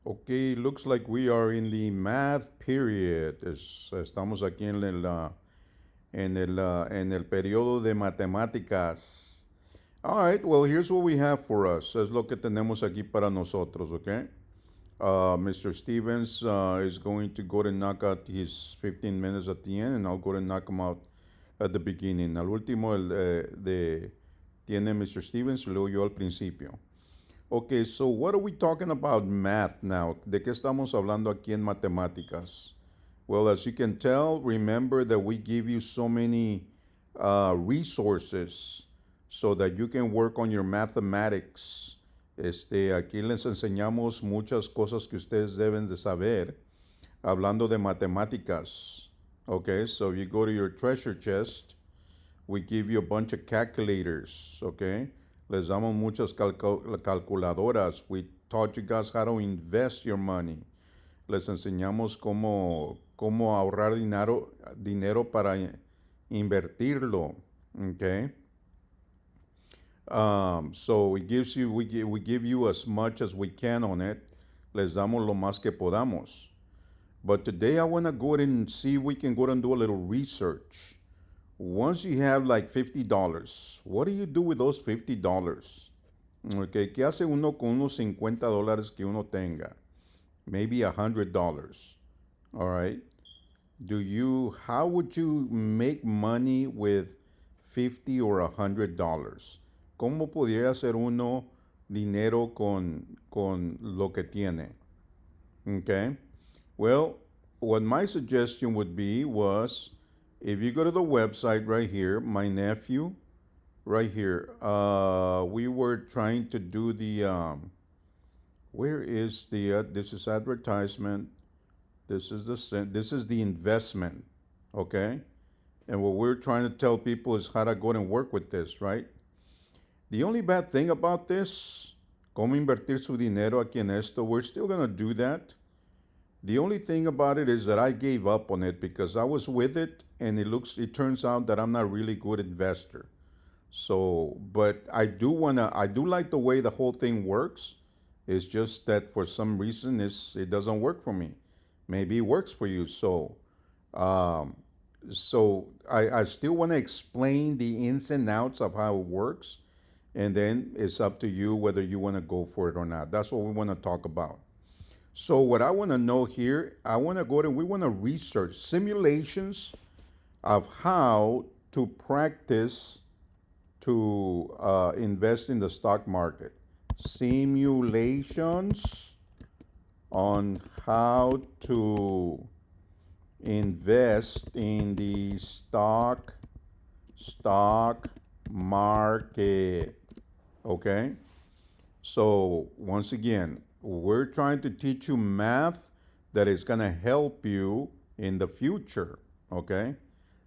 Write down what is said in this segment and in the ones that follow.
Okay, looks like we are in the math period. Estamos aquí en el periodo de matemáticas. All right, well, here's what we have for us. Es lo que tenemos aquí para nosotros, okay? Mr. Stevens is going to go to knock out his 15 minutes at the end, and I'll go to knock him out at the beginning. Al último, tiene Mr. Stevens, y luego yo al principio. Okay, so what are we talking about math now? ¿De qué estamos hablando aquí en matemáticas? Well, as you can tell, remember that we give you so many resources so that you can work on your mathematics. Aquí les enseñamos muchas cosas que ustedes deben de saber hablando de matemáticas. Okay, so you go to your treasure chest, we give you a bunch of calculators, okay? Les damos muchas calculadoras. We taught you guys how to invest your money. Les enseñamos cómo ahorrar dinero para invertirlo, okay? So it gives you, we give you as much as we can on it. Les damos lo más que podamos. But today I want to go ahead and see if we can go ahead and do a little research. Once you have like $50, what do you do with those $50? Okay, ¿qué hace uno con unos $50 que uno tenga? Maybe $100. All right. How would you make money with 50 or $100? ¿Cómo pudiera hacer uno dinero con lo que tiene? Okay. Well, what my suggestion would be was, if you go to the website right here, my nephew, right here, we were trying to do where is this is advertisement, this is the investment, okay? And what we're trying to tell people is how to go and work with this, right? The only bad thing about this, cómo invertir su dinero aquí en esto, we're still gonna do that. The only thing about it is that I gave up on it because I was with it and it turns out that I'm not really good investor. So, but I do like the way the whole thing works. It's just that for some reason it doesn't work for me. Maybe it works for you. Um, I still want to explain the ins and outs of how it works. And then it's up to you whether you want to go for it or not. That's what we want to talk about. So what I want to know here, I want to go to, we want to research simulations of how to practice to invest in the stock market. Simulations on how to invest in the stock market. Okay? So once again, we're trying to teach you math that is going to help you in the future, okay?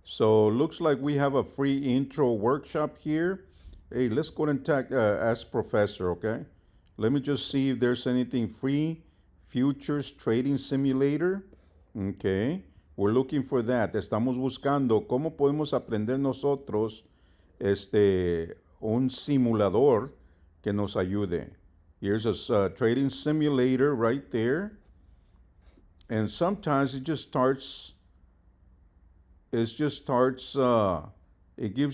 So looks like we have a free intro workshop here. Hey, let's go and ask Professor, okay? Let me just see if there's anything free. Futures Trading Simulator, okay? We're looking for that. Estamos buscando cómo podemos aprender nosotros un simulador que nos ayude. Here's a trading simulator right there. And sometimes it gives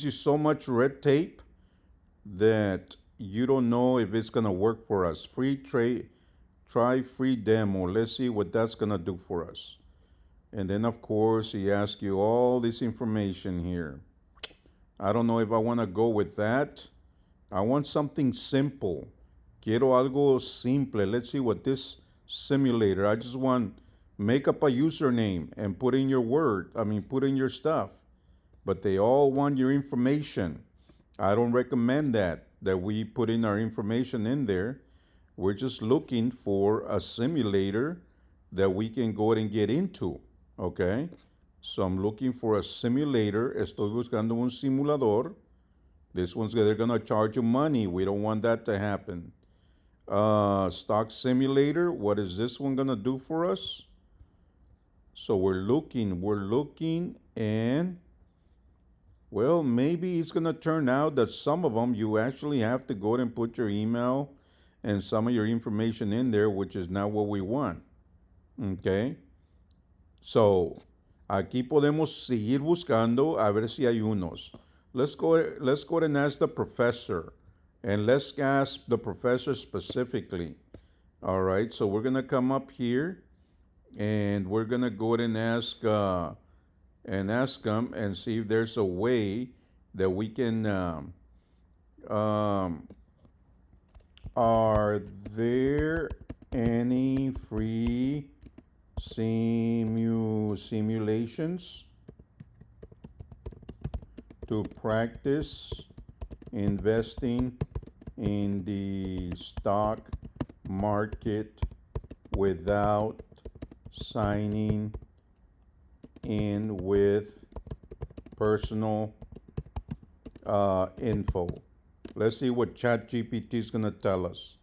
you so much red tape that you don't know if it's going to work for us. Try free demo. Let's see what that's going to do for us. And then, of course, he asks you all this information here. I don't know if I want to go with that. I want something simple. Quiero algo simple. Let's see what this simulator, I just want make up a username and put in your stuff. But they all want your information. I don't recommend that we put in our information in there. We're just looking for a simulator that we can go ahead and get into, okay? So I'm looking for a simulator. Estoy buscando un simulador. They're gonna charge you money. We don't want that to happen. Stock simulator, what is this one gonna do for us? So we're looking, and well, maybe it's gonna turn out that some of them you actually have to go and put your email and some of your information in there, which is not what we want. Okay. So, aquí podemos seguir buscando a ver si hay unos. Let's go and ask the professor. And let's ask the professor specifically. All right, so we're gonna come up here and we're gonna go ahead and ask them and see if there's a way that we can are there any free simulations to practice investing in the stock market without signing in with personal info? Let's see what ChatGPT is going to tell us.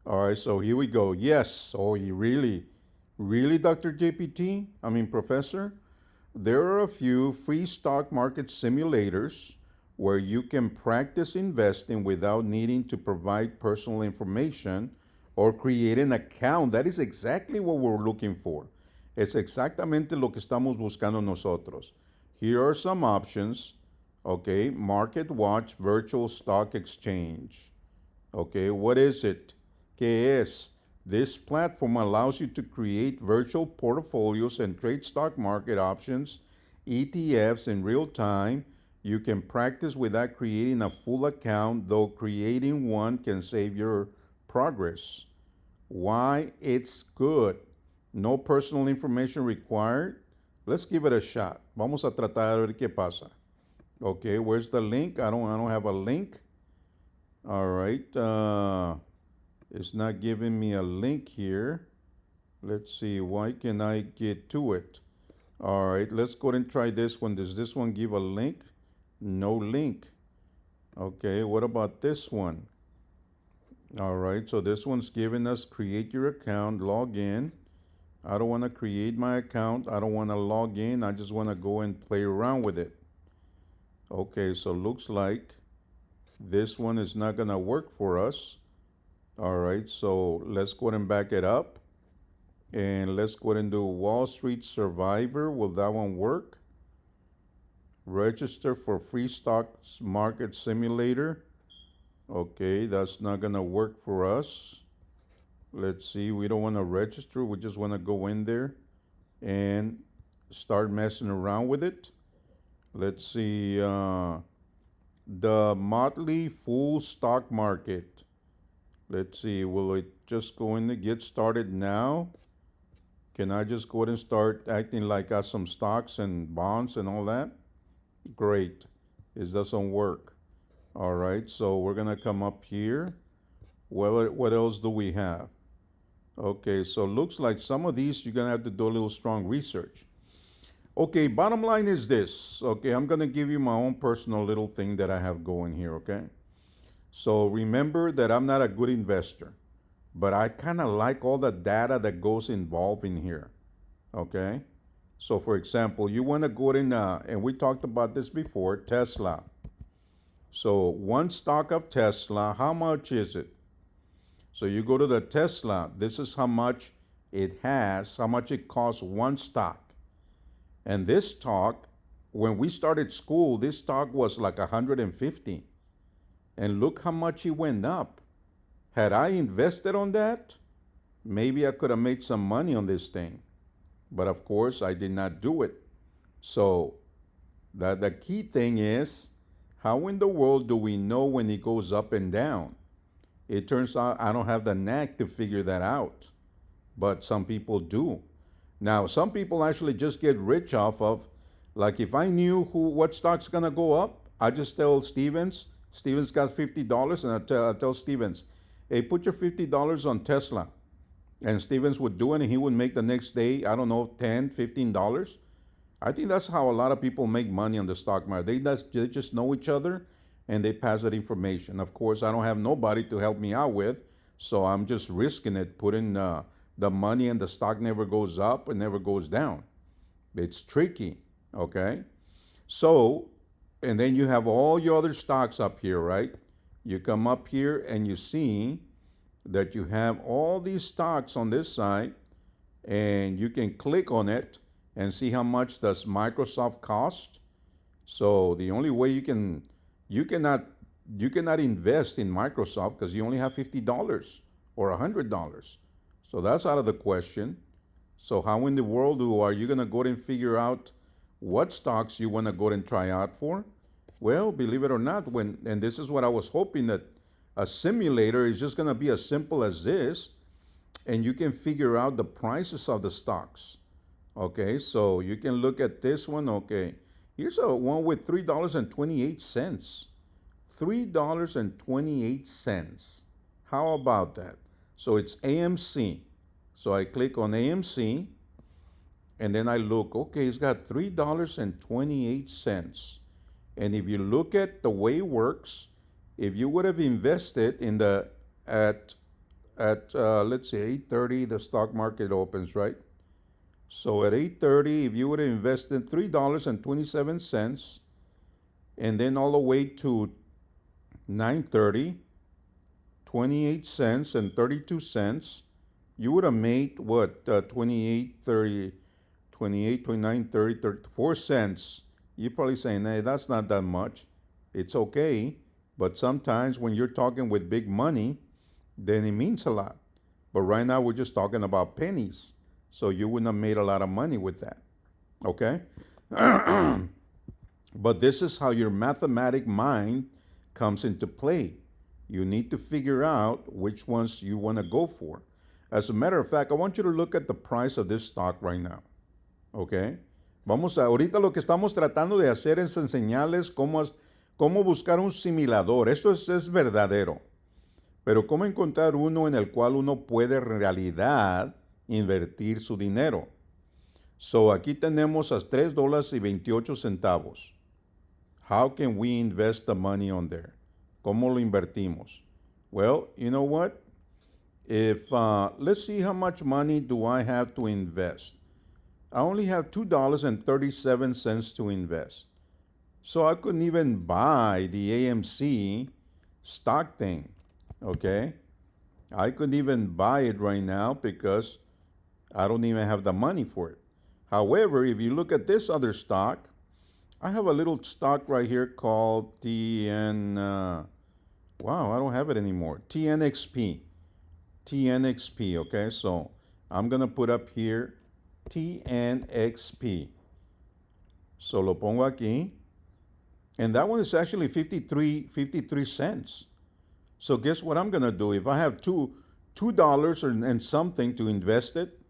All right, so here we go. Yes. Oh, you really, Dr. GPT? I mean, Professor? There are a few free stock market simulators where you can practice investing without needing to provide personal information or create an account. That is exactly what we're looking for. Es exactamente lo que estamos buscando nosotros. Here are some options. Okay, Market Watch Virtual Stock Exchange. Okay, what is it? ¿Qué es? This platform allows you to create virtual portfolios and trade stock market options, ETFs in real time. You can practice without creating a full account, though creating one can save your progress. Why it's good. No personal information required. Let's give it a shot. Vamos a tratar de ver qué pasa. Okay, where's the link? I don't have a link. All right. It's not giving me a link here. Let's see. Why can I get to it? All right. Let's go ahead and try this one. Does this one give a link? No link. Okay. What about this one? All right. So this one's giving us create your account, log in. I don't want to create my account. I don't want to log in. I just want to go and play around with it. Okay, so looks like this one is not going to work for us. All right, so let's go ahead and back it up. And let's go ahead and do Wall Street Survivor. Will that one work? Register for free stock market simulator. Okay, that's not going to work for us. Let's see, we don't want to register. We just want to go in there and start messing around with it. Let's see, the Motley Fool stock market. Let's see, will it just go in to get started now? Can I just go ahead and start acting like I got some stocks and bonds and all that? Great. It doesn't work. All right, so we're going to come up here. Well, what else do we have? Okay, so looks like some of these you're going to have to do a little strong research. Okay, bottom line is this. Okay, I'm going to give you my own personal little thing that I have going here, okay? So remember that I'm not a good investor, but I kind of like all the data that goes involved in here, okay? So for example, you want to go in, and we talked about this before, Tesla. So one stock of Tesla, how much is it? So you go to the Tesla, this is how much it has, how much it costs one stock. And this stock, when we started school, this stock was like 150. And look how much it went up. Had I invested on that, maybe I could have made some money on this thing. But of course, I did not do it. So the key thing is, how in the world do we know when it goes up and down? It turns out I don't have the knack to figure that out, but some people do. Now, some people actually just get rich off of, like if I knew what stock's gonna go up, I just tell Stevens got $50, and I tell Stevens, hey, put your $50 on Tesla. And Stevens would do it, and he would make the next day, I don't know, $10, $15. I think that's how a lot of people make money on the stock market. They just know each other, and they pass that information. Of course, I don't have nobody to help me out with, so I'm just risking it, putting the money, and the stock never goes up and never goes down. It's tricky, okay? So, and then you have all your other stocks up here, right? You come up here and you see that you have all these stocks on this side, and you can click on it and see how much does Microsoft cost. So the only way you cannot you cannot invest in Microsoft because you only have $50 or $100. So that's out of the question. So how in the world are you gonna go and figure out what stocks you want to go and try out for? Well, believe it or not, and this is what I was hoping, that a simulator is just gonna be as simple as this, and you can figure out the prices of the stocks. Okay, so you can look at this one. Okay, here's a one with $3.28. $3.28. How about that? So it's AMC. So I click on AMC, and then I look, okay, it's got $3.28. And if you look at the way it works, if you would have invested in the at let's say 8:30, the stock market opens, right? So at 8:30, if you would have invested $3.27, and then all the way to 9:30, 28 cents and 32 cents, you would have made what, 28, 30, 28, 29, 30, 34 cents. You're probably saying, hey, that's not that much. It's okay. But sometimes when you're talking with big money, then it means a lot. But right now we're just talking about pennies. So you wouldn't have made a lot of money with that. Okay? But this is how your mathematic mind comes into play. You need to figure out which ones you want to go for. As a matter of fact, I want you to look at the price of this stock right now. Okay? Ahorita lo que estamos tratando de hacer es enseñarles cómo buscar un simulador. Esto es verdadero. Pero cómo encontrar uno en el cual uno puede en realidad invertir su dinero. So aquí tenemos a $3.28. How can we invest the money on there? ¿Cómo lo invertimos? Well, you know what? If let's see how much money do I have to invest. I only have $2.37 to invest. So I couldn't even buy the AMC stock thing. Okay? I couldn't even buy it right now because I don't even have the money for it. However, if you look at this other stock, I have a little stock right here called wow, I don't have it anymore. TNXP. TNXP, okay? So I'm going to put up here TNXP. So lo pongo aquí. And that one is actually 53 cents. So guess what I'm going to do? If I have $2 and something to invest it,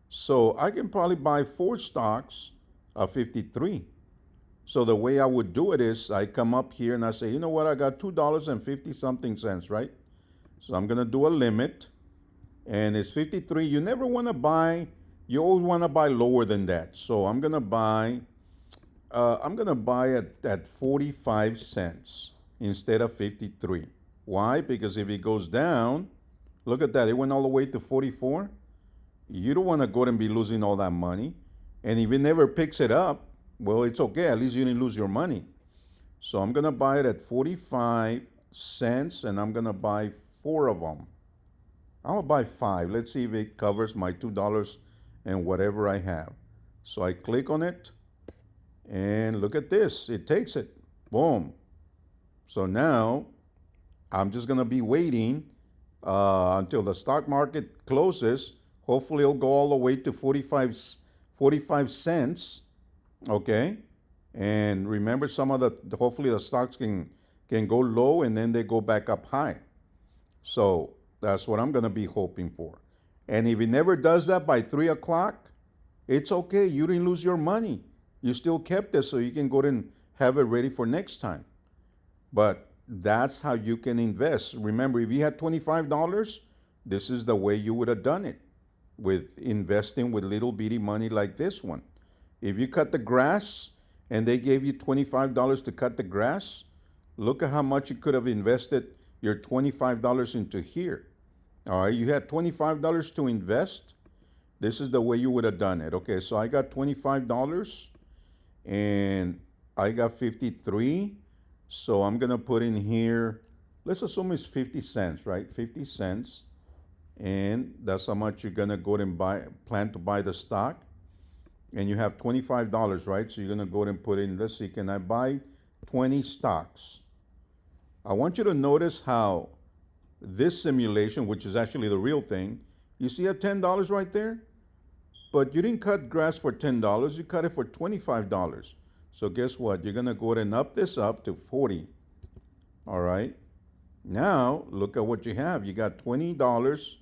so I can probably buy 4 stocks of 53. So the way I would do it is I come up here and I say, you know what, I got $2.50 something cents, right? So I'm going to do a limit, and it's 53. You never want to buy, you always want to buy lower than that. So I'm going to buy at 45 cents instead of 53. Why? Because if it goes down, look at that, it went all the way to 44. You don't want to go and be losing all that money. And if it never picks it up, well, it's okay. At least you didn't lose your money. So I'm going to buy it at 45 cents, and I'm going to buy 4 of them. I'm going to buy 5. Let's see if it covers my $2 and whatever I have. So I click on it, and look at this. It takes it. Boom. So now I'm just going to be waiting until the stock market closes. Hopefully it'll go all the way to 45 cents. Okay. And remember, hopefully the stocks can go low and then they go back up high. So that's what I'm going to be hoping for. And if it never does that by 3 o'clock, it's okay. You didn't lose your money. You still kept it, so you can go and have it ready for next time. But that's how you can invest. Remember, if you had $25, this is the way you would have done it, with investing with little bitty money like this one. If you cut the grass and they gave you $25 to cut the grass, look at how much you could have invested your $25 into here. All right, you had $25 to invest. This is the way you would have done it. Okay, so I got $25 and I got 53. So I'm going to put in here let's assume it's 50 cents, right? 50 cents. And that's how much you're gonna go and plan to buy the stock. And you have $25, right? So you're gonna go and put in, let's see, can I buy 20 stocks? I want you to notice how this simulation, which is actually the real thing, you see at $10 right there? But you didn't cut grass for $10, you cut it for $25. So guess what? You're gonna go ahead and up this up to 40. All right. Now look at what you have. You got $20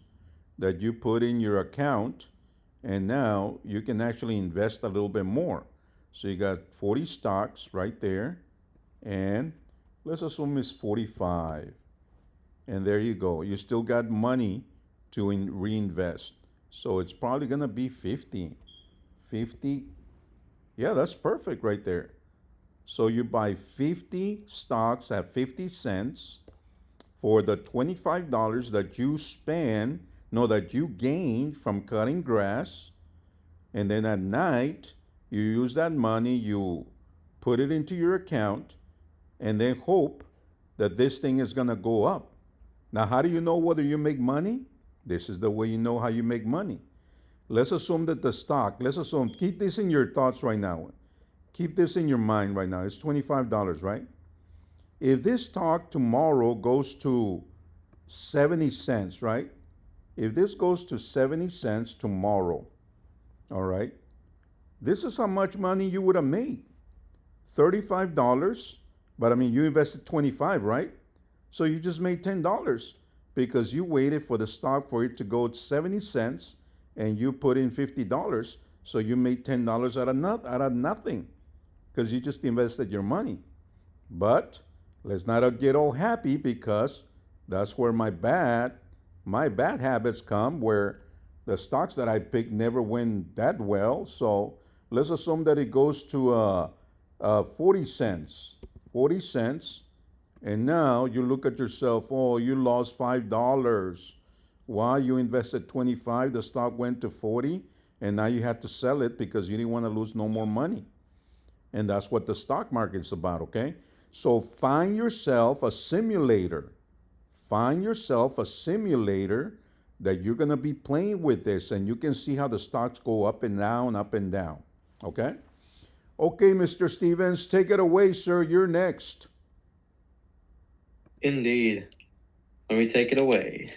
that you put in your account, and now you can actually invest a little bit more. So you got 40 stocks right there, and let's assume it's 45. And there you go. You still got money to reinvest. So it's probably going to be 50. 50. Yeah, that's perfect right there. So you buy 50 stocks at 50 cents for the $25 that you spend, no, that you gain from cutting grass. And then at night, you use that money, you put it into your account, and then hope that this thing is going to go up. Now, how do you know whether you make money? This is the way you know how you make money. Let's assume that the stock, keep this in your thoughts right now. Keep this in your mind right now. It's $25, right? If this stock tomorrow goes to 70 cents, right? If this goes to 70 cents tomorrow, all right, this is how much money you would have made. $35, but I mean, you invested 25, right? So you just made $10 because you waited for the stock for it to go to 70 cents and you put in $50. So you made $10 out of nothing because you just invested your money. But let's not get all happy because that's where my bad habits come, where the stocks that I picked never went that well. So let's assume that it goes to 40 cents. 40 cents. And now you look at yourself, oh, you lost $5. Why? You invested 25, the stock went to 40, and now you had to sell it because you didn't want to lose no more money. And that's what the stock market's about, okay? So find yourself a simulator. Find yourself a simulator that you're going to be playing with this, and you can see how the stocks go up and down, okay? Okay, Mr. Stevens, take it away, sir. You're next. Indeed. Let me take it away.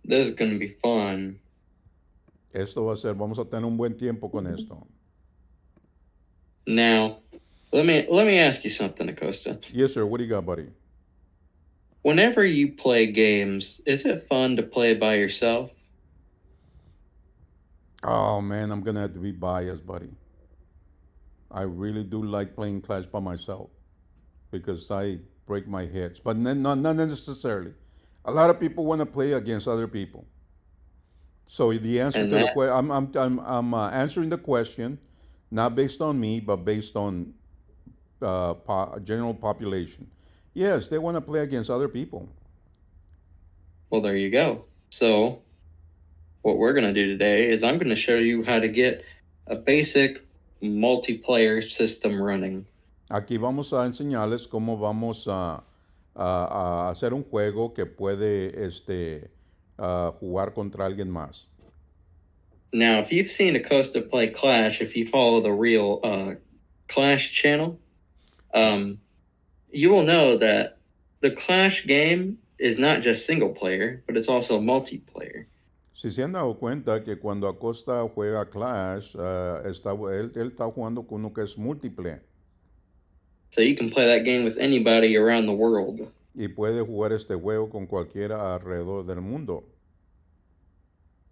This is going to be fun. Esto va a ser, vamos a tener un buen tiempo con esto. Now, let me ask you something, Acosta. Yes, sir. What do you got, buddy? Whenever you play games, is it fun to play by yourself? Oh, man, I'm going to have to be biased, buddy. I really do like playing Clash by myself because I break my heads, but not necessarily. A lot of people want to play against other people. So the answer And to the that, question, I'm answering the question, not based on me, but based on general population. Yes, they want to play against other people. well, there you go. So, what we're going to do today is I'm going to show you how to get a basic multiplayer system running. Aquí vamos a enseñarles cómo vamos a hacer un juego que puede jugar contra alguien más. Now, if you've seen Acosta play Klaaash, if you follow the real Klaaash channel, you will know that the Klaaash game is not just single player, but it's also multiplayer. Si se han dado cuenta que cuando Acosta juega Clash, él está jugando con uno que es múltiple. So you can play that game with anybody around the world. Y puede jugar este juego con cualquiera alrededor del mundo.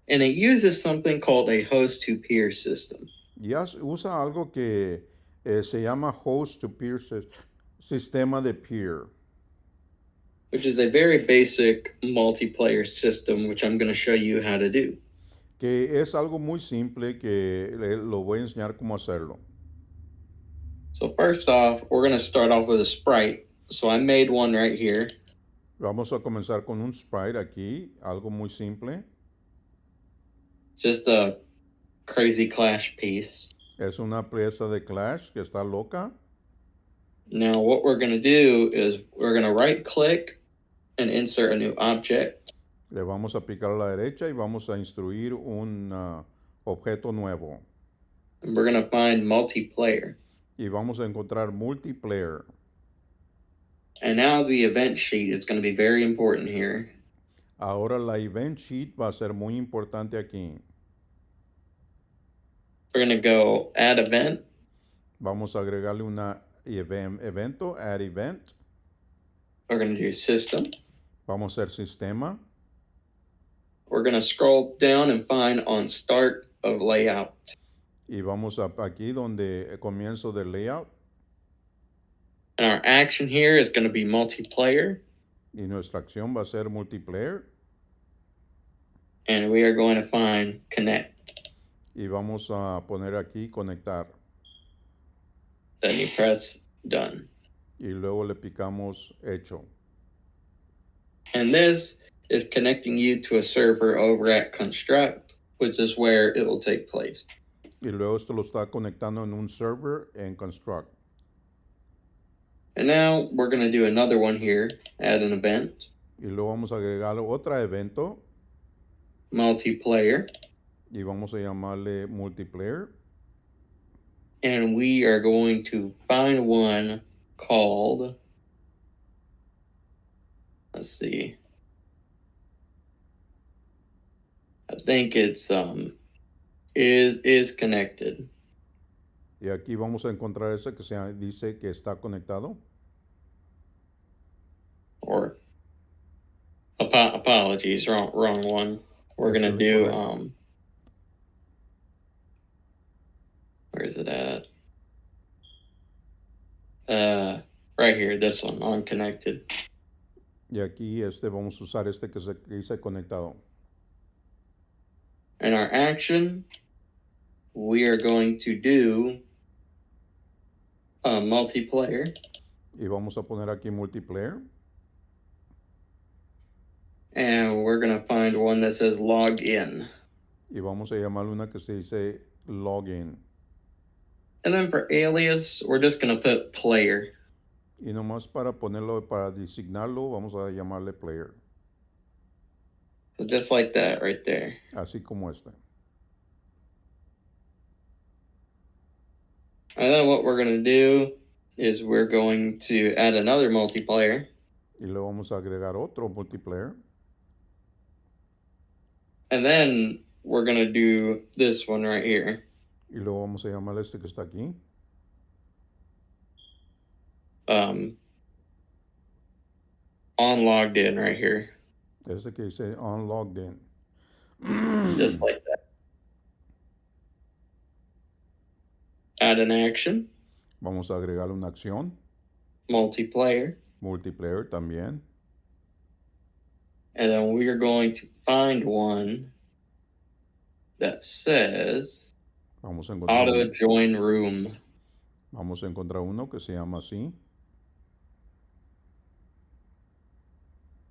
And it uses something called a host-to-peer system. Y usa algo que se llama host-to-peer sistema de peer. Which is a very basic multiplayer system, which I'm going to show you how to do. Que es algo muy simple que lo voy a enseñar cómo hacerlo. So first off, we're going to start off with a sprite. So I made one right here. Vamos a comenzar con un sprite aquí, algo muy simple. Just a crazy Clash piece. Es una pieza de Clash que está loca. Now what we're going to do is we're going to right click and insert a new object. Le vamos a picar a la derecha y vamos a instruir un objeto nuevo. And we're going to find multiplayer. Y vamos a encontrar multiplayer. And now the event sheet is going to be very important here. Ahora la event sheet va a ser muy importante aquí. We're going to go add event. Vamos a agregarle una evento, add event. We're going to do system. Vamos a hacer sistema. We're going to scroll down and find on start of layout. Y vamos a aquí donde comienzo del layout. And our action here is going to be multiplayer. Y nuestra acción va a ser multiplayer. And we are going to find connect. Y vamos a poner aquí conectar. Then you press done. Y luego le picamos hecho. And this is connecting you to a server over at Construct, which is where it will take place. Y luego esto lo está conectando en un server en Construct. And now we're going to do another one here, add an event. Y luego vamos a agregar otra evento. Multiplayer. Y vamos a llamarle multiplayer. And we are going to find one called, let's see, I think it's is connected. Y aquí vamos a encontrar ese que dice que está conectado. Or apologies, wrong one. We're gonna do where is it at? Right here, this one, unconnected. Y aquí vamos a usar que dice conectado. In our action, we are going to do multiplayer. Y vamos a poner aquí multiplayer. And we're going to find one that says log in. Y vamos a llamarle una que se dice login. And then for alias, we're just going to put player. Y nomás para ponerlo, para designarlo, vamos a llamarle player. So just like that right there. Así como este. And then what we're going to do is we're going to add another multiplayer. Y luego vamos a agregar otro multiplayer. And then we're going to do this one right here. Y luego vamos a llamar que está aquí. On logged in right here. Que dice on logged in. Just like that. Add an action. Vamos a agregarle una acción. Multiplayer. Multiplayer también. And then we are going to find one that says vamos a encontrar auto join room. Vamos a encontrar uno que se llama así.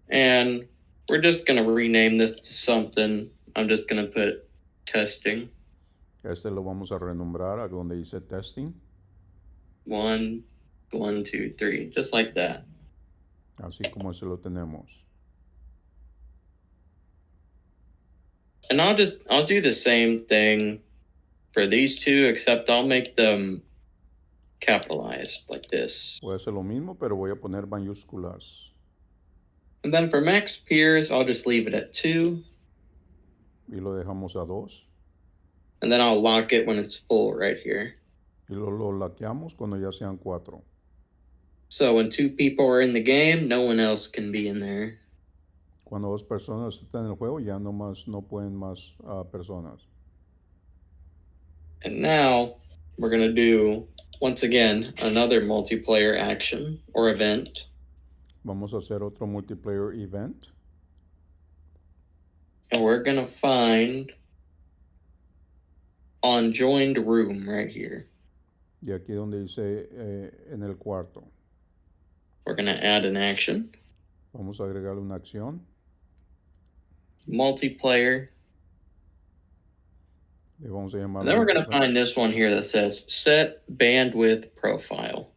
And we're just going to rename this to something. I'm just going to put testing. Lo vamos a renombrar a donde dice testing. 1, 1, 2, 3, just like that. Así como ese lo tenemos. And I'll do the same thing for these two, except I'll make them capitalized like this. Voy a hacer lo mismo, pero voy a poner mayúsculas. And then for max peers, I'll just leave it at 2. Y lo dejamos a 2. And then I'll lock it when it's full right here. Y lo laqueamos cuando ya sean 4. So when 2 people are in the game, no one else can be in there. Cuando 2 personas están en el juego, ya no pueden más personas. And now we're going to do, once again, another multiplayer action or event. Vamos a hacer otro multiplayer event. And we're going to find on joined room right here. Y aquí donde dice en el cuarto. We're going to add an action. Vamos a agregarle una acción. Multiplayer. Le vamos a llamar. And then we're going to find this one here that says set bandwidth profile.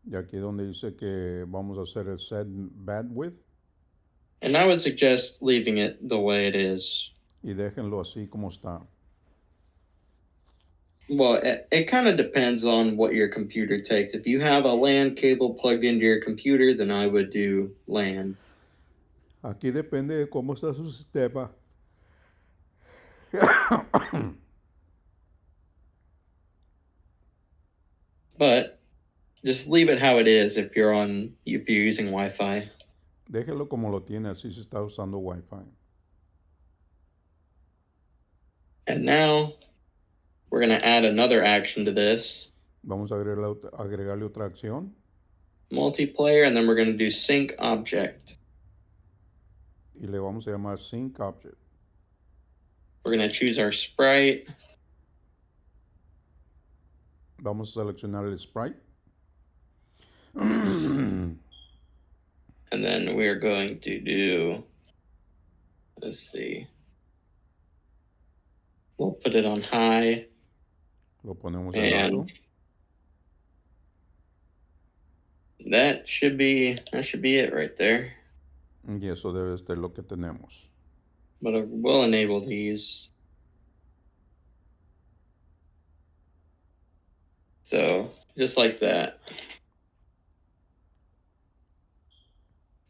Y aquí donde dice que vamos a hacer el set bandwidth. And I would suggest leaving it the way it is. Y déjenlo así como está. Well, it kind of depends on what your computer takes. If you have a LAN cable plugged into your computer, then I would do LAN. Aquí depende de cómo está su sistema. But just leave it how it is if you're using Wi-Fi. Déjelo como lo tiene, así se está usando Wi-Fi. And now we're going to add another action to this. Vamos a agregarle otra acción. Multiplayer, and then we're going to do sync object. Y le vamos a llamar sync object. We're going to choose our sprite. Vamos a seleccionar el sprite. And then we're going to do, let's see, we'll put it on high. Lo ponemos en alto. That should be it right there. Y eso debe ser lo que tenemos. But we'll enable these. So just like that.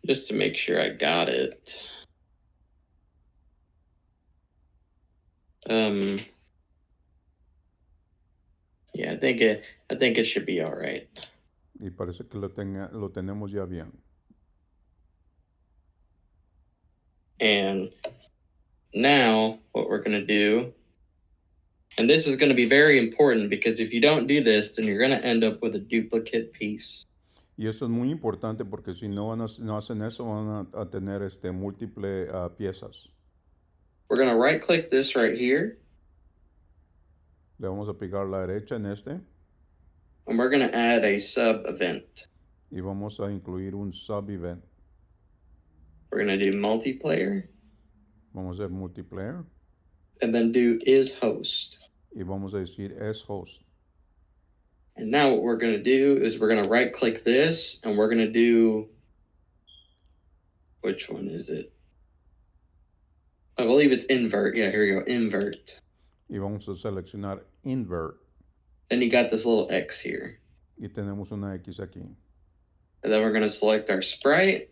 Just to make sure I got it. Yeah, I think it should be all right. Y parece que lo tenemos ya bien. And now what we're going to do, and this is going to be very important because if you don't do this, then you're going to end up with a duplicate piece. Y eso es muy importante porque si no hacen eso van a tener múltiples piezas. We're going to right click this right here. Le vamos a picar a la derecha en este. And we're going to add a sub event. Y vamos a incluir un sub event. We're going to do multiplayer. Vamos a hacer multiplayer. And then do is host. Y vamos a decir es host. And now what we're going to do is we're going to right click this and we're going to do, which one is it? I believe it's invert. Yeah, here you go, invert. Y vamos a seleccionar invert. Then you got this little X here. Y tenemos una X aquí. And then we're going to select our sprite.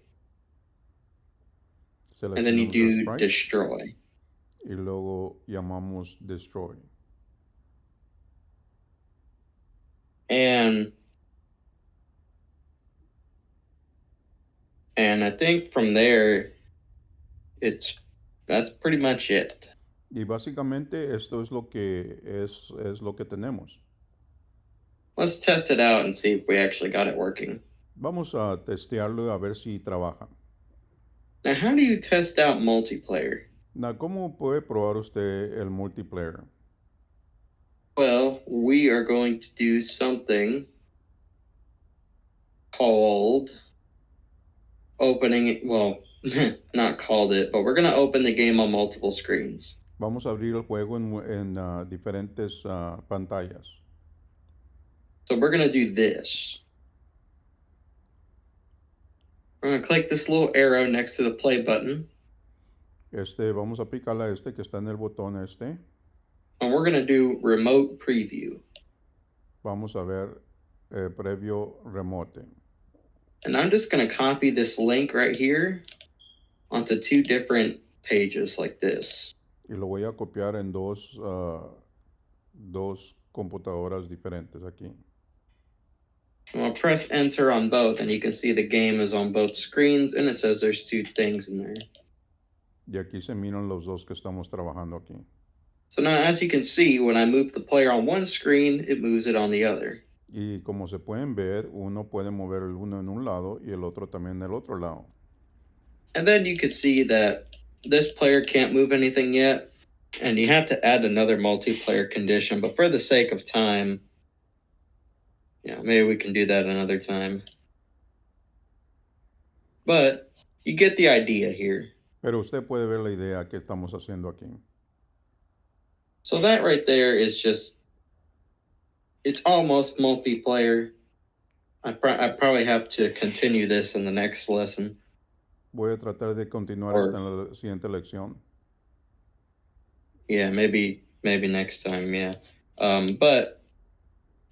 And then you do destroy. Y luego llamamos destroy. And I think from there, that's pretty much it. Y básicamente esto es lo que tenemos. Let's test it out and see if we actually got it working. Vamos a testearlo a ver si trabaja. Now, how do you test out multiplayer? ¿Cómo puede probar usted el multiplayer? Well, we are going to do something called opening it. Well, not called it, but we're going to open the game on multiple screens. Vamos a abrir el juego en diferentes pantallas. So we're going to do this. We're going to click this little arrow next to the play button. Vamos a picarle a que está en el botón And we're going to do remote preview. Vamos a ver previo remote. And I'm just going to copy this link right here onto two different pages like this. Y lo voy a copiar en dos computadoras diferentes aquí. I'm going to press enter on both, and you can see the game is on both screens, and it says there's two things in there. Y aquí se miran los dos que estamos trabajando aquí. So now, as you can see, when I move the player on one screen, it moves it on the other. Y como se pueden ver, uno puede mover el uno en un lado y el otro también en el otro lado. And then you can see that this player can't move anything yet, and you have to add another multiplayer condition. But for the sake of time, maybe we can do that another time. But you get the idea here. Pero usted puede ver la idea que estamos haciendo aquí. So that right there is just, it's almost multiplayer. I probably have to continue this in the next lesson, Voy a tratar de continuar esta or en la siguiente lección. yeah, maybe next time, yeah. But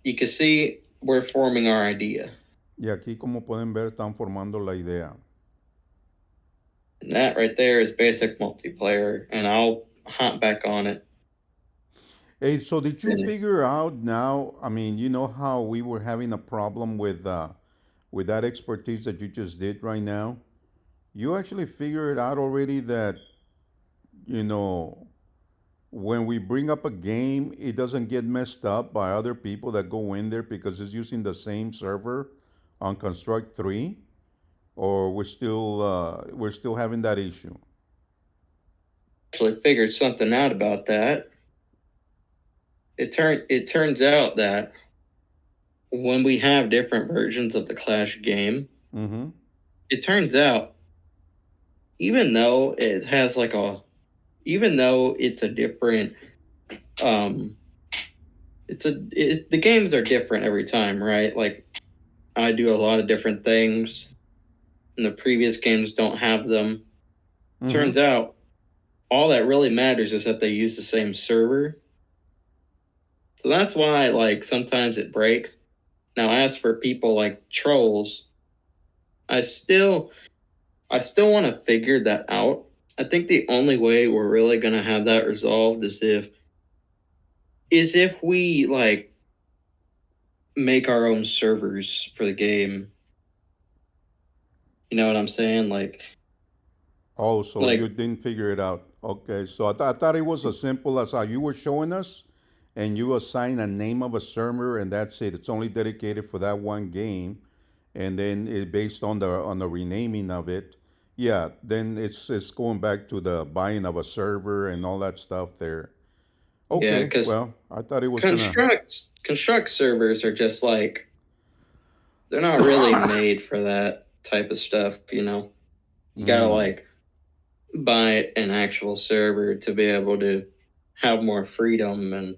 you can see we're forming our idea, Y aquí, como pueden ver, están formando la idea. and that right there is basic multiplayer, and I'll hop back on it. Hey, so did you Finish. figure out now? I mean, you know how we were having a problem with that expertise that you just did right now? You actually figured out already that, you know, when we bring up a game, it doesn't get messed up by other people that go in there because it's using the same server on Construct 3, or we're still having that issue. Actually figured something out about that. It turns out that when we have different versions of the Clash game, Mm-hmm. it turns out even though it has like a even though it's a different um the games are different every time, right? Like I do a lot of different things and the previous games don't have them. Mm-hmm. Turns out all that really matters is that they use the same server. So that's why like sometimes it breaks. Now as for people like trolls, I still want to figure that out. I think the only way we're really going to have that resolved is if we like make our own servers for the game. You know what I'm saying? Oh, so you Like didn't figure it out. Okay, so I thought it was as simple as how you were showing us, and you assign a name of a server, and that's it. It's only dedicated for that one game, and then it based on the renaming of it. Yeah, then it's going back to the buying of a server and all that stuff there. yeah, Okay, cuz well, I thought it was gonna. construct servers are just like they're not really made for that type of stuff, you know. You got to Mm. like buy an actual server to be able to have more freedom and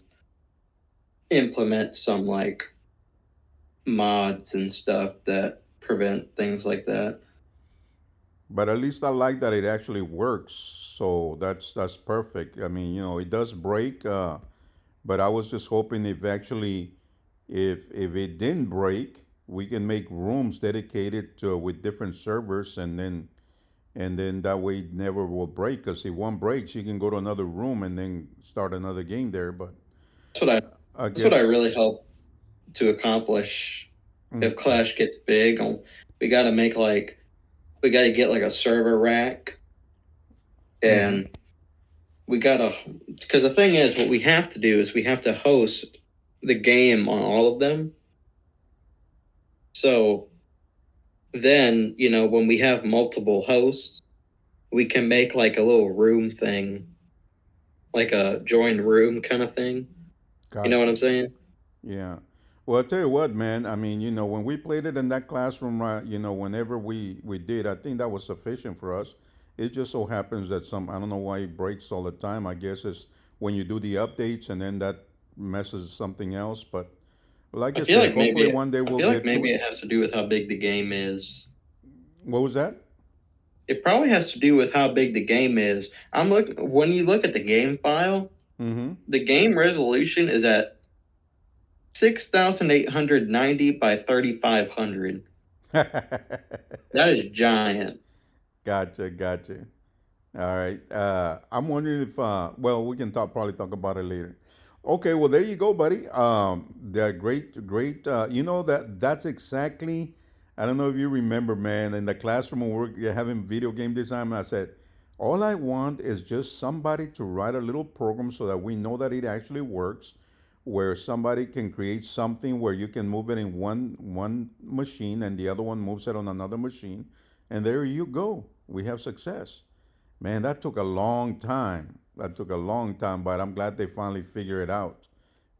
implement some like mods and stuff that prevent things like that. But at least I like that it actually works. So that's perfect. I mean, you know, it does break, but I was just hoping if actually, if it didn't break, we can make rooms dedicated to with different servers, and then that way it never will break. Because if one breaks, you can go to another room and then start another game there. But That's what I I that's what I guess. really hope to accomplish if Okay. Clash gets big. We got to make like we got to get like a server rack Mm-hmm. and we got to because the thing is what we have to do is we have to host the game on all of them. So then, you know, when we have multiple hosts, we can make like a little room thing, like a joined room kind of thing. You know what Gotcha. I'm saying? Yeah. Well, I'll tell you what, man. I mean, you know, when we played it in that classroom, right, you know, whenever we did, I think that was sufficient for us. It just so happens that I don't know why it breaks all the time. I guess it's when you do the updates and then that messes something else. But like I said, hopefully one day I we'll feel like get to maybe it. it has to do with how big the game is. What was that? It probably has to do with how big the game is. I'm looking when you look at the game file, Mm-hmm. the game resolution is at 6,890 by 3,500. That is giant. Gotcha, gotcha. All right. I'm wondering if well, we can probably talk about it later. Okay, well there you go, buddy. They're great. You know that's exactly. I don't know if you remember, man. In the classroom when we're having video game design, I said, all I want is just somebody to write a little program so that we know that it actually works, where somebody can create something where you can move it in one machine and the other one moves it on another machine, and there you go. We have success. Man, that took a long time. That took a long time, but I'm glad they finally figured it out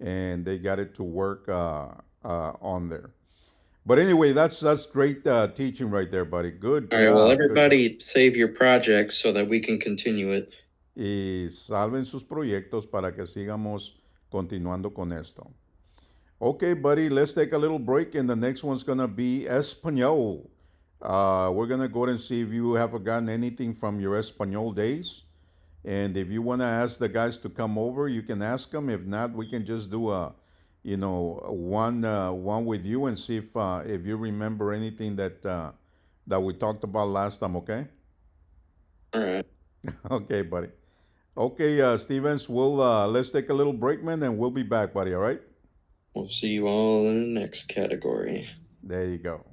and they got it to work on there. But anyway, that's great teaching right there, buddy. Good All right, well, job. Good job. everybody save your projects so that we can continue it. Y salven sus proyectos para que sigamos continuando con esto. Okay, buddy, let's take a little break, and the next one's gonna be Espanol. We're gonna go ahead and see if you have gotten anything from your Espanol days. And if you want to ask the guys to come over, you can ask them. If not, we can just do one with you and see if you remember anything that we talked about last time. Okay. All right. Okay, buddy. Okay, Stevens. We'll let's take a little break, man, and we'll be back, buddy. All right. We'll see you all in the next category. There you go.